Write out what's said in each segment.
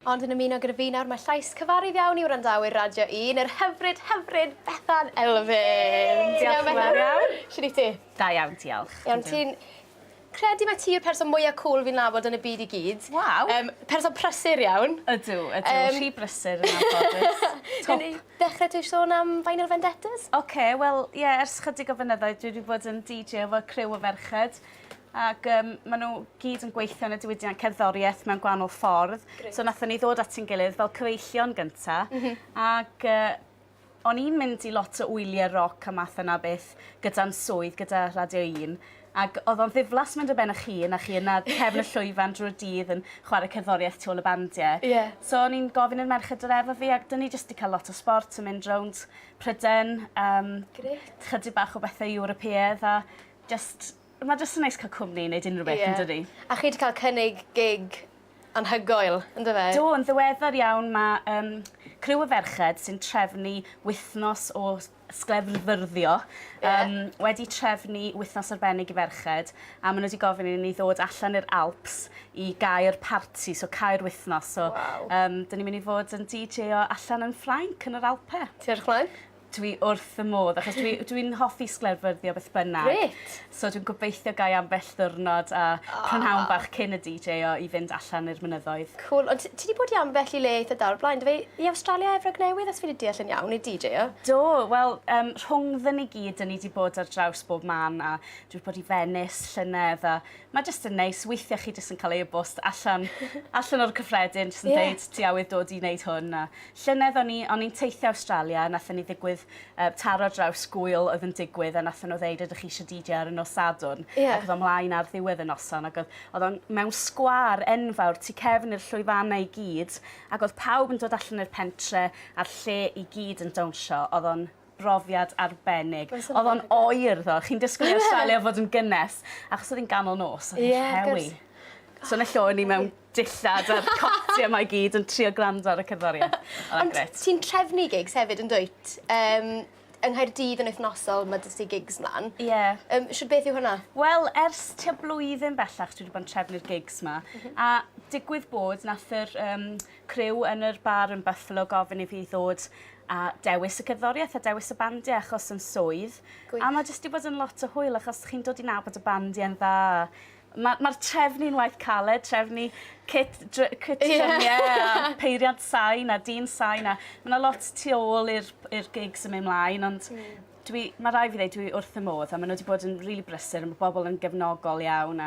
Ond yn ymuno gyda fi nawr, mae llais cyfarwydd iawn i wrandawyr Radio 1, yr hyfryd Bethan Elfyn. Diolch yn fawr iawn. Siwr i ti? Da iawn, diolch. Iawn, ti'n credu mae ti yw'r person mwyaf cool fi'n nabod yn y byd i gyd. Waw. Person prysur iawn. Ydw, rhy brysur yn anffodus. Top. Dechrau ti sôn am Vinyl Vendettas? Oce, wel, ie, ers chydig o fynyddoedd dwi wedi bod yn DJ efo criw o ferched. Ac maen nhw gyd yn gweithio yn y diwydiant cerddoriaeth mewn gwahanol ffordd. So nathon ni ddod at ein gilydd fel cyfeillion gynta. Ac o'n i'n mynd i lot o wyliau roc a math yna beth gyda'n swydd, gyda Radio 1. Ac oedd o'n ddiflas mynd y ben eich hun, a chi yna cefn y llwyfan drwy'r dydd yn chwarae cerddoriaeth tu ôl y bandiau. Yeah. So o'n i'n gofyn yn merched yr efo fi, ac dyn ni jyst i cael lot o sport yn mynd rownd Pryden. Chydig bach o bethau Ewropeaidd, a mae jyst yn neis cael cwmni i wneud unrhyw beth yn dydi. A chi wedi cael cynnig gig anhygoel, yn dy fe? Do, yn ddiweddar iawn mae criw o ferched sy'n trefnu wythnos o sglefrfyrddio. Wedi trefnu wythnos arbennig i ferched, a maen nhw wedi gofyn i ni ddod allan i'r Alps i gau'r parti, so cau'r wythnos. So, dyn ni'n mynd i fod yn DJ o allan yn Ffrainc yn yr Alpe. Ti'n edrych mlaen? Dwi wrth y modd, achos dwi'n hoffi sglefryddio beth bynnag. Gret. So dwi'n gobeithio gai ambell ddiwrnod a prynhawn bach cyn y DJ o i fynd allan i'r mynyddoedd. Cool. Ond ti wedi bod i ambell i le eitha dawr blaen? Dy fe i Awstralia Efrog Newydd, os fi wedi deall yn iawn i DJ o? Do, wel, rhwngddyn ni gyd, ni wedi bod ar draws bob man, a dwi wedi bod i Venice, Llynedd, a mae jyst yn neis. Weithiau chi jyst yn cael e-bost allan o'r cyffredin, jyst yn dweud ti awydd dod i wneud hwn. A Llynedd o'n i'n teithio Awstralia, nathon ni ddigwydd taro draws gwyl oedd yn digwydd, a nathon nhw ddeud ydych chi eisiau DJ ar y nos Sadwrn. Ac oedd o'n mlaen ar ddiwedd y noson, ac oedd o'n mewn sgwâr enfawr tu cefn i'r llwyfannau i gyd, ac oedd pawb yn dod allan i'r pentre a'r lle i gyd yn dawnsio. Oedd o'n brofiad arbennig. Oedd o'n oer ddo. Chi'n disgwyl i Australia fod yn gynnes, achos oedd hi'n ganol nos, oedd hi'n hewi. So na lle ni mewn dillad a'r cotia yma i gyd yn trio gwrando ar y cerddoriaeth. Ond ti'n trefnu gigs hefyd yn dwyt? Yng Nghaerdydd yn wythnosol, mae dys ti gigs mlaen. Ie. Siwr beth yw hwnna? Wel, ers tua blwyddyn bellach dwi wedi bod yn trefnu'r gigs yma. A digwydd bod nath yr criw yn yr bar yn Buffalo gofyn i fi ddod a dewis y cerddoriaeth a dewis y bandiau achos yn swydd. A mae jyst wedi bod yn lot o hwyl achos chi'n dod i nabod y bandiau'n dda. Mae'r trefnu'n waith caled, trefnu kit drymiau, a peiriant sain a dyn sain. Mae yna lot tu ôl i'r gigs yn mynd mlaen, ond mae rai fi ddweud dwi wrth y modd, a maen nhw wedi bod yn rili brysur, mae bobl yn gefnogol iawn.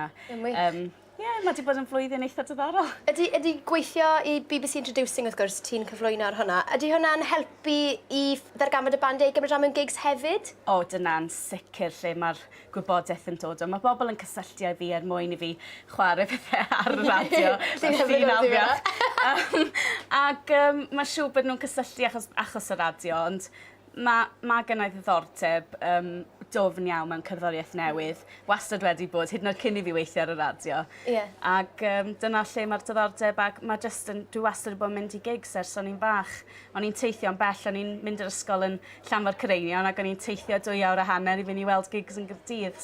Ie, mae wedi bod yn flwyddyn eitha diddorol. Ydy gweithio i BBC Introducing, wrth gwrs, ti'n cyflwyno ar hwnna. Ydy hwnna'n helpu i ddarganfod y bandiau i gymryd rhan mewn gigs hefyd? O, dyna'n sicr lle mae'r gwybodaeth yn dod. Mae bobl yn cysylltu â fi mwyn i fi chwarae pethau ar y radio. Fi'n alfiach. Ac mae siŵr bod nhw'n cysylltu achos y radio, ond mae gennau ddiddordeb dofn iawn mewn cerddoriaeth newydd. Wastad wedi bod, hyd yn oed cyn i fi weithio ar y radio. Ac dyna lle mae'r diddordeb, ac dwi wastad wedi bod yn mynd i gigs ers o'n i'n bach. O'n i'n teithio yn bell, o'n i'n mynd i'r ysgol yn Llanfair Cyreinion, ac o'n i'n teithio 2 awr a hanner i fynd i weld gigs yn Gaerdydd,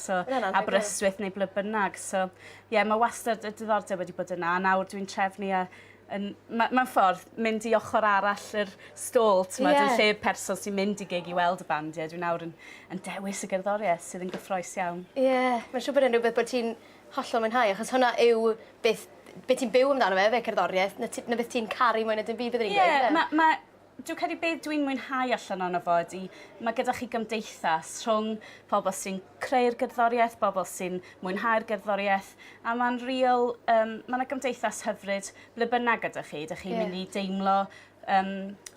Aberystwyth neu ble bynnag. So, mae wastad y diddordeb wedi bod yna, a nawr dwi'n trefnu Mae'n ffordd mynd i ochr arall yr stôl, dwi'n lle person sy'n mynd i gig i weld y bandiau. Dwi'n nawr yn dewis y gerddoriaeth sydd yn gyffroes iawn. Mae'n siŵr bod yn rhywbeth bod ti'n hollol mwynhau, achos hwnna yw beth ti'n byw amdano fe cerddoriaeth, na beth ti'n caru mwyn ydyn byd byddwn i'n gweud. Dwi'n credu beth dwi'n mwynhau allan o'n fo ydi, mae gyda chi gymdeithas rhwng pobl sy'n creu'r gerddoriaeth, pobl sy'n mwynhau'r gerddoriaeth, a mae'n yna gymdeithas hyfryd ble bynnag gyda chi. Ydych chi'n mynd i deimlo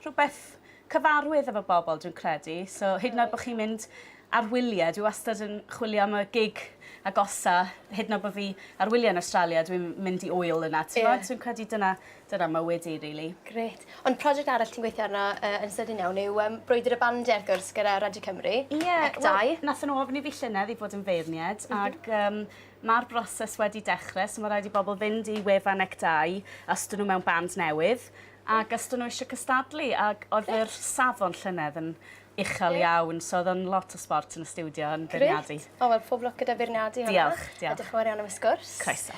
rhywbeth cyfarwydd efo bobl, dwi'n credu. So, hyd yn oed bod chi'n mynd ar wyliau, dwi wastad yn chwilio am y gig agosa, hyd yn oed bod fi ar wyliau yn Australia, dwi'n mynd i oil yna. Dwi'n credu dyna mywyd i, really. Gret. Ond prosiect arall ti'n gweithio arno yn sydyn iawn yw brwydr y bandiau, wrth gwrs, gyda Radio Cymru. Nath nhw ofyn i fi llynedd i fod yn feirniad, ac mae'r broses wedi dechrau, so mae rhaid i bobl fynd i wefan Ec2 os dyn nhw mewn band newydd, ac os dyn nhw eisiau cystadlu, ac oedd yr safon llynedd yn uchel iawn, so oedd yn lot o sport yn y stiwdio yn beirniadu. Wel, pob lwc gyda beirniadu hwnna. Diolch. A diolch yn fawr iawn am y sgwrs. Croeso.